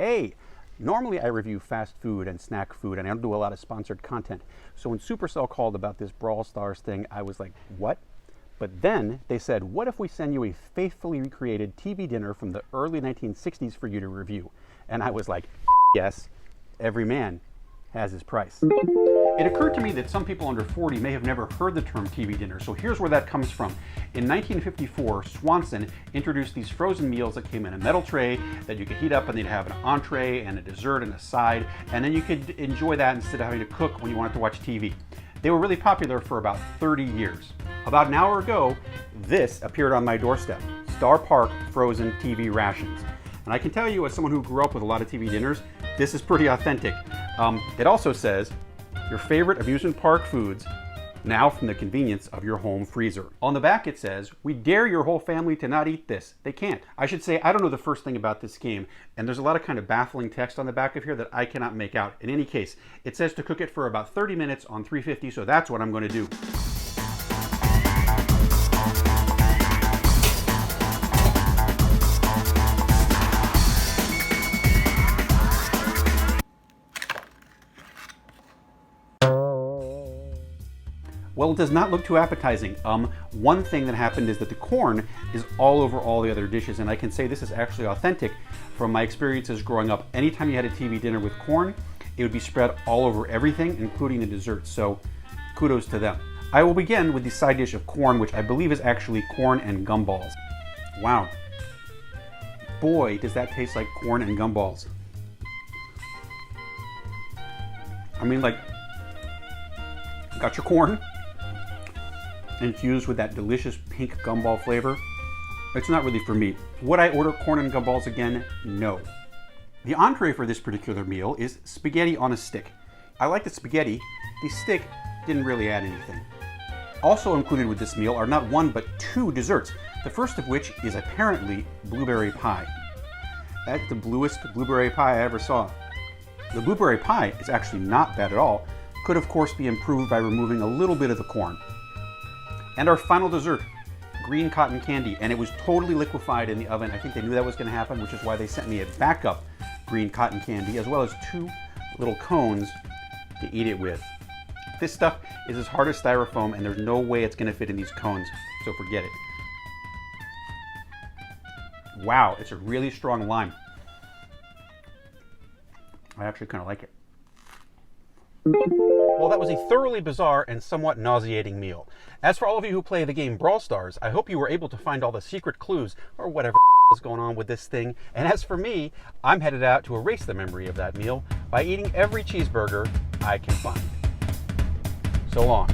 Hey, normally I review fast food and snack food, and I don't do a lot of sponsored content. So when Supercell called about this Brawl Stars thing, I was like, what? But then they said, what if we send you a faithfully recreated TV dinner from the early 1960s for you to review? And I was like, yes, every man has his price. It occurred to me that some people under 40 may have never heard the term TV dinner, so here's where that comes from. In 1954, Swanson introduced these frozen meals that came in a metal tray that you could heat up, and they'd have an entree and a dessert and a side, and then you could enjoy that instead of having to cook when you wanted to watch TV. They were really popular for about 30 years. About an hour ago, this appeared on my doorstep, Starr Park frozen TV rations. And I can tell you, as someone who grew up with a lot of TV dinners, this is pretty authentic. It also says, your favorite amusement park foods, now from the convenience of your home freezer. On the back it says, we dare your whole family to not eat this. They can't. I should say, I don't know the first thing about this game, and there's a lot of kind of baffling text on the back of here that I cannot make out. In any case, it says to cook it for about 30 minutes on 350, so that's what I'm going to do. Well, it does not look too appetizing. One thing that happened is that the corn is all over all the other dishes, and I can say this is actually authentic from my experiences growing up. Anytime you had a TV dinner with corn, it would be spread all over everything, including the desserts, so kudos to them. I will begin with the side dish of corn, which I believe is actually corn and gumballs. Wow. Boy, does that taste like corn and gumballs. I mean, like, got your corn, infused with that delicious pink gumball flavor. It's not really for me. Would I order corn and gumballs again? No. The entree for this particular meal is spaghetti on a stick. I like the spaghetti. The stick didn't really add anything. Also included with this meal are not one but two desserts, the first of which is apparently blueberry pie. That's the bluest blueberry pie I ever saw. The blueberry pie is actually not bad at all. Could of course be improved by removing a little bit of the corn. And our final dessert, green cotton candy, and it was totally liquefied in the oven. I think they knew that was going to happen, which is why they sent me a backup green cotton candy, as well as two little cones to eat it with. This stuff is as hard as styrofoam, and there's no way it's going to fit in these cones, so forget it. Wow, it's a really strong lime. I actually kind of like it. Well, that was a thoroughly bizarre and somewhat nauseating meal. As for all of you who play the game Brawl Stars, I hope you were able to find all the secret clues or whatever is going on with this thing. And as for me, I'm headed out to erase the memory of that meal by eating every cheeseburger I can find. So long.